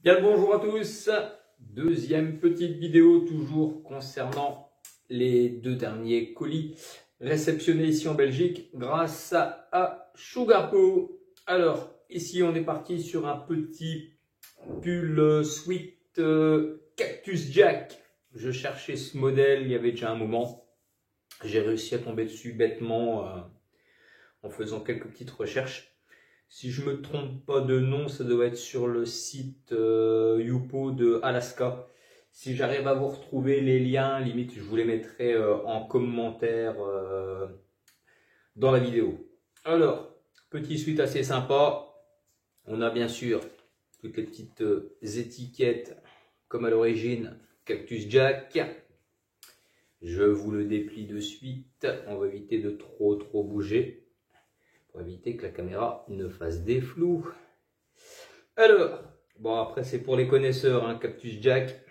Bien le bonjour à tous, deuxième petite vidéo toujours concernant les deux derniers colis réceptionnés ici en Belgique grâce à Sugarco. Alors ici on est parti sur un petit pull sweat Cactus Jack. Je cherchais ce modèle il y avait déjà un moment, j'ai réussi à tomber dessus bêtement en faisant quelques petites recherches. Si je me trompe pas de nom, ça doit être sur le site Youpo de Alaska. Si j'arrive à vous retrouver les liens, limite je vous les mettrai en commentaire dans la vidéo. Alors, petit suite assez sympa. On a bien sûr toutes les petites étiquettes comme à l'origine Cactus Jack. Je vous le déplie de suite. On va éviter de trop bouger, pour éviter que la caméra ne fasse des flous. Alors, bon après c'est pour les connaisseurs, hein, Cactus Jack,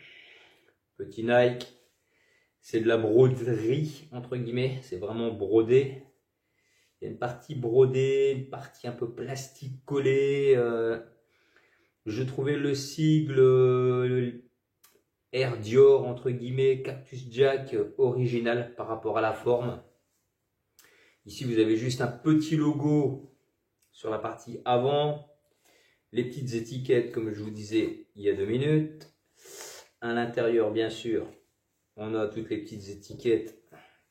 petit Nike, c'est de la broderie entre guillemets, c'est vraiment brodé. Il y a une partie brodée, une partie un peu plastique collée. Je trouvais le sigle Air Dior entre guillemets Cactus Jack original par rapport à la forme. Ici vous avez juste un petit logo sur la partie avant. Les petites étiquettes, comme je vous disais il y a 2 minutes. À l'intérieur, bien sûr, on a toutes les petites étiquettes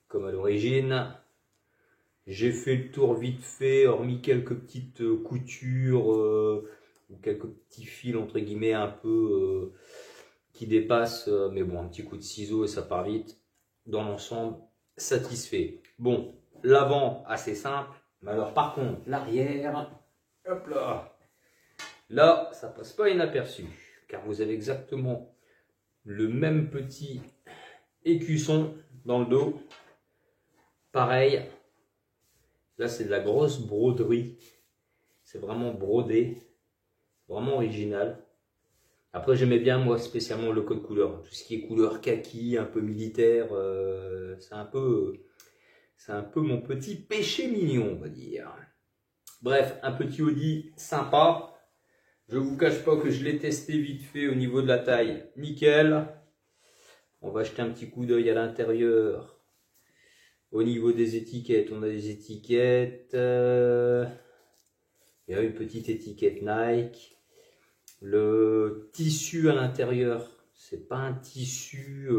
comme à l'origine. J'ai fait le tour vite fait, hormis quelques petites coutures ou quelques petits fils entre guillemets un peu qui dépassent. Mais bon, un petit coup de ciseau et ça part vite. Dans l'ensemble, satisfait. Bon, l'avant, assez simple. Mais alors par contre, l'arrière, hop là. Là, ça passe pas inaperçu, car vous avez exactement le même petit écusson dans le dos. Pareil, là c'est de la grosse broderie, c'est vraiment brodé, vraiment original. Après j'aimais bien moi spécialement le code couleur, tout ce qui est couleur kaki, un peu militaire, c'est un peu mon petit péché mignon on va dire. Bref, un petit Audi sympa. Je vous cache pas que je l'ai testé vite fait au niveau de la taille, nickel. On va jeter un petit coup d'œil à l'intérieur. Au niveau des étiquettes, on a des étiquettes. Il y a une petite étiquette Nike. Le tissu à l'intérieur, c'est pas un tissu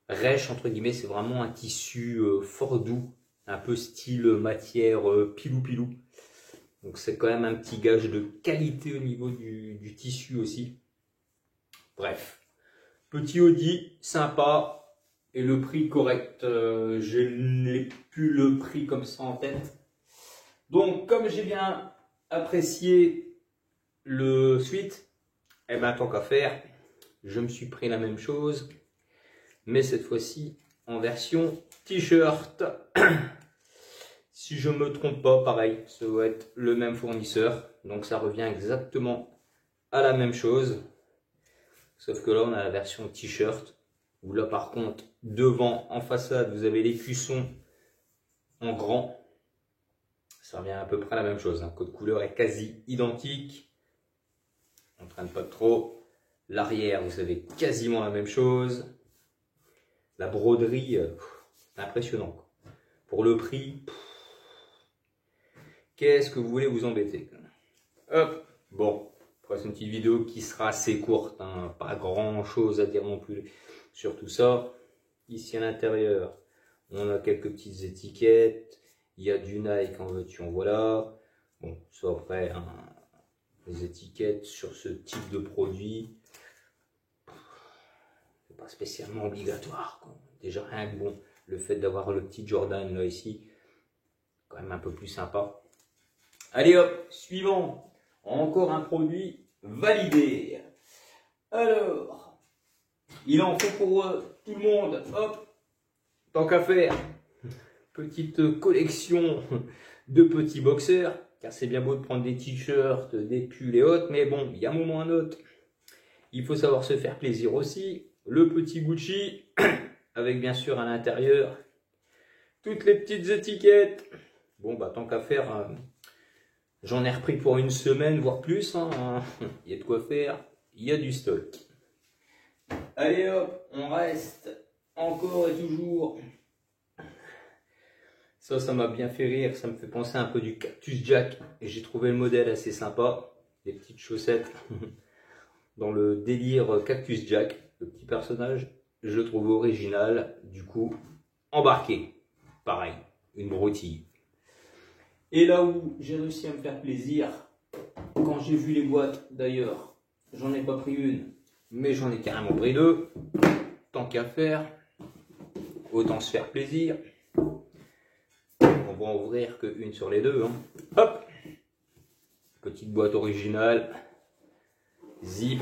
rêche entre guillemets, c'est vraiment un tissu fort doux, un peu style matière pilou. Donc c'est quand même un petit gage de qualité au niveau du tissu aussi. Bref, petit Audi, sympa, et le prix correct. Je n'ai plus le prix comme ça en tête. Donc comme j'ai bien apprécié le suite, eh ben tant qu'à faire, je me suis pris la même chose, mais cette fois-ci en version t-shirt. Si je me trompe pas, pareil, ça doit être le même fournisseur. Donc ça revient exactement à la même chose. Sauf que là, on a la version t-shirt. Où là, par contre, devant, en façade, vous avez l'écusson en grand. Ça revient à peu près à la même chose. Le code couleur est quasi identique. On ne traîne pas trop. L'arrière, vous avez quasiment la même chose. La broderie, impressionnant. Pour le prix... Qu'est-ce que vous voulez vous embêter? Hop, bon, c'est une petite vidéo qui sera assez courte, hein, pas grand chose à dire non plus sur tout ça. Ici à l'intérieur, on a quelques petites étiquettes, il y a du Nike en veux-tu en voilà. Bon, ça après, hein, les étiquettes sur ce type de produit, c'est pas spécialement obligatoire, quoi. Déjà rien que bon, le fait d'avoir le petit Jordan là ici, quand même un peu plus sympa. Allez hop, suivant, encore un produit validé. Alors, il en faut pour tout le monde, hop, tant qu'à faire, petite collection de petits boxers, car c'est bien beau de prendre des t-shirts, des pulls et autres, mais bon, il y a un moment ou un autre, il faut savoir se faire plaisir aussi. Le petit Gucci, avec bien sûr à l'intérieur, toutes les petites étiquettes. Bon, bah tant qu'à faire... J'en ai repris pour une semaine, voire plus. Hein. Il y a de quoi faire, il y a du stock. Allez hop, on reste encore et toujours. Ça m'a bien fait rire, ça me fait penser un peu du Cactus Jack. Et j'ai trouvé le modèle assez sympa. Des petites chaussettes dans le délire Cactus Jack. Le petit personnage, je le trouve original. Du coup, embarqué. Pareil, une broutille. Et là où j'ai réussi à me faire plaisir, quand j'ai vu les boîtes d'ailleurs, j'en ai pas pris une, mais j'en ai carrément pris deux. Tant qu'à faire, autant se faire plaisir. On va en ouvrir qu'une sur les deux. Hein. Hop, petite boîte originale, zip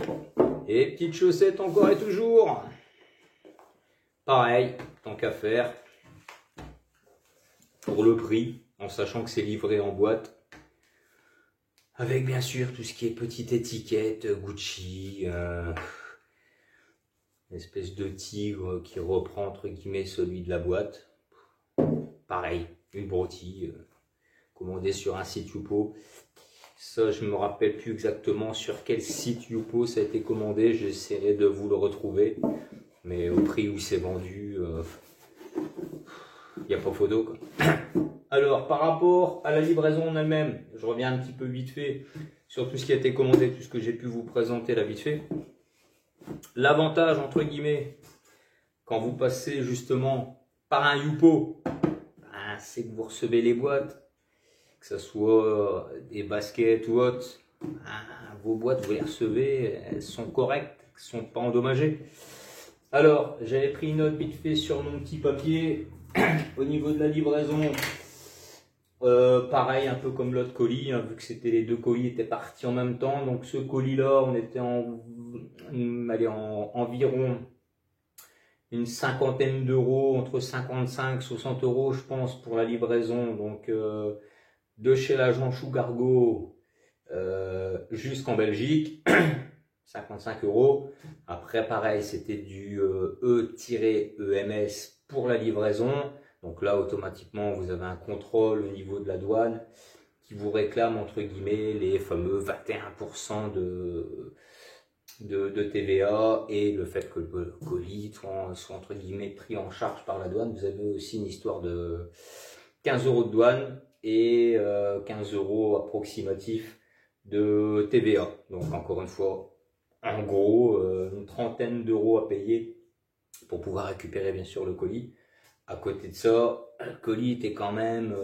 et petite chaussette encore et toujours. Pareil, tant qu'à faire, pour le prix, en sachant que c'est livré en boîte. Avec bien sûr tout ce qui est petite étiquette, Gucci, une espèce de tigre qui reprend entre guillemets celui de la boîte. Pareil, une broutille commandée sur un site Youpo. Ça, je me rappelle plus exactement sur quel site Youpo ça a été commandé. J'essaierai de vous le retrouver. Mais au prix où c'est vendu, il n'y a pas photo quoi. Alors, par rapport à la livraison en elle-même, je reviens un petit peu vite fait sur tout ce qui a été commandé, tout ce que j'ai pu vous présenter là vite fait. L'avantage, entre guillemets, quand vous passez justement par un Youpo, c'est que vous recevez les boîtes, que ce soit des baskets ou autres. Vos boîtes, vous les recevez, elles sont correctes, elles ne sont pas endommagées. Alors, j'avais pris une note vite fait sur mon petit papier au niveau de la livraison. Pareil, un peu comme l'autre colis, hein, vu que c'était les deux colis étaient partis en même temps. Donc ce colis-là, on était en environ une cinquantaine d'euros, entre 55 et 60 euros, je pense, pour la livraison. Donc de chez l'agent Chougargo jusqu'en Belgique, 55 euros. Après, pareil, c'était du E-EMS pour la livraison. Donc là, automatiquement, vous avez un contrôle au niveau de la douane qui vous réclame, entre guillemets, les fameux 21% de TVA et le fait que le colis soit, entre guillemets, pris en charge par la douane. Vous avez aussi une histoire de 15 euros de douane et 15 euros approximatifs de TVA. Donc, encore une fois, en gros, une trentaine d'euros à payer pour pouvoir récupérer, bien sûr, le colis. À côté de ça, le colis était quand même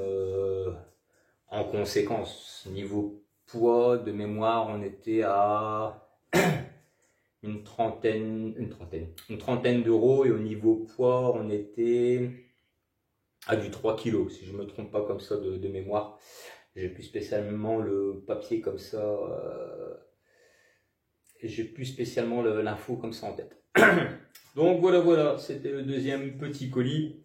en conséquence. Niveau poids, de mémoire, on était à une trentaine d'euros. Et au niveau poids, on était à du 3 kg, si je ne me trompe pas comme ça de mémoire. J'ai plus spécialement le papier comme ça. J'ai plus spécialement l'info comme ça en tête. Donc voilà, c'était le deuxième petit colis.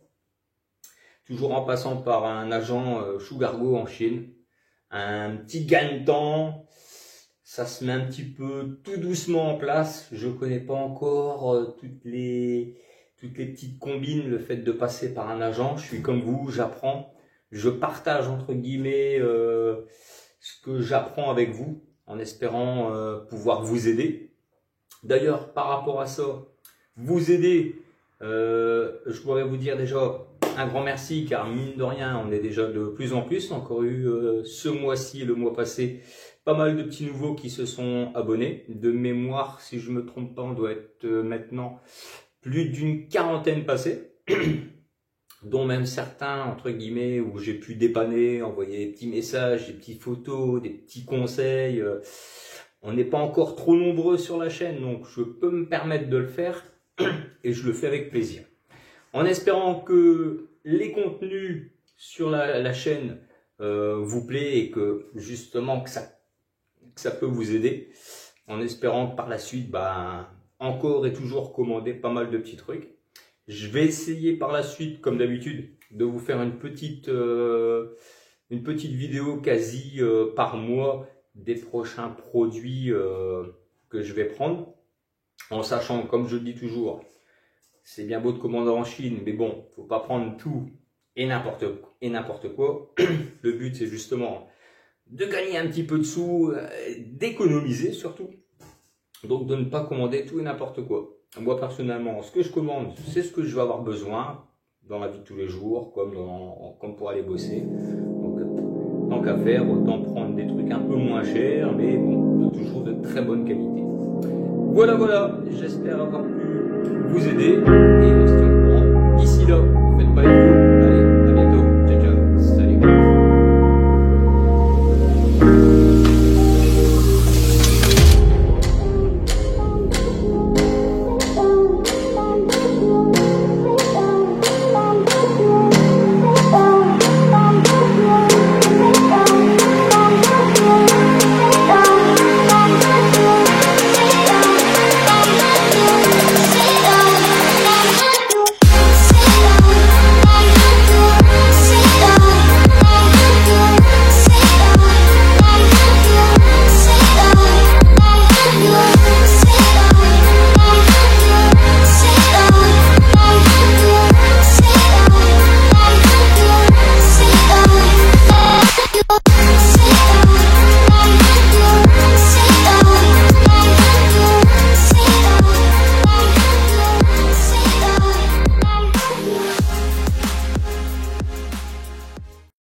Toujours en passant par un agent Chougargo en Chine. Un petit gain de temps. Ça se met un petit peu tout doucement en place. Je connais pas encore toutes les petites combines, le fait de passer par un agent. Je suis comme vous, j'apprends. Je partage entre guillemets ce que j'apprends avec vous, en espérant pouvoir vous aider. D'ailleurs, par rapport à ça, vous aider, je pourrais vous dire déjà un grand merci, car mine de rien, on est déjà de plus en plus. Encore eu ce mois-ci, le mois passé, pas mal de petits nouveaux qui se sont abonnés. De mémoire, si je me trompe pas, on doit être maintenant plus d'une quarantaine passés, dont même certains, entre guillemets, où j'ai pu dépanner, envoyer des petits messages, des petites photos, des petits conseils. On n'est pas encore trop nombreux sur la chaîne, donc je peux me permettre de le faire et je le fais avec plaisir. En espérant que les contenus sur la chaîne vous plaisent et que justement que ça peut vous aider. En espérant que par la suite, encore et toujours commander pas mal de petits trucs. Je vais essayer par la suite, comme d'habitude, de vous faire une petite vidéo quasi par mois des prochains produits que je vais prendre. En sachant, comme je le dis toujours, c'est bien beau de commander en Chine, mais bon, faut pas prendre tout et n'importe quoi. Le but, c'est justement de gagner un petit peu de sous, d'économiser surtout. Donc de ne pas commander tout et n'importe quoi. Moi personnellement, ce que je commande, c'est ce que je vais avoir besoin dans la vie de tous les jours, comme pour aller bosser. Donc tant qu'à faire, autant prendre des trucs un peu moins chers, mais bon, toujours de très bonne qualité. Voilà, j'espère avoir pu vous aider et on se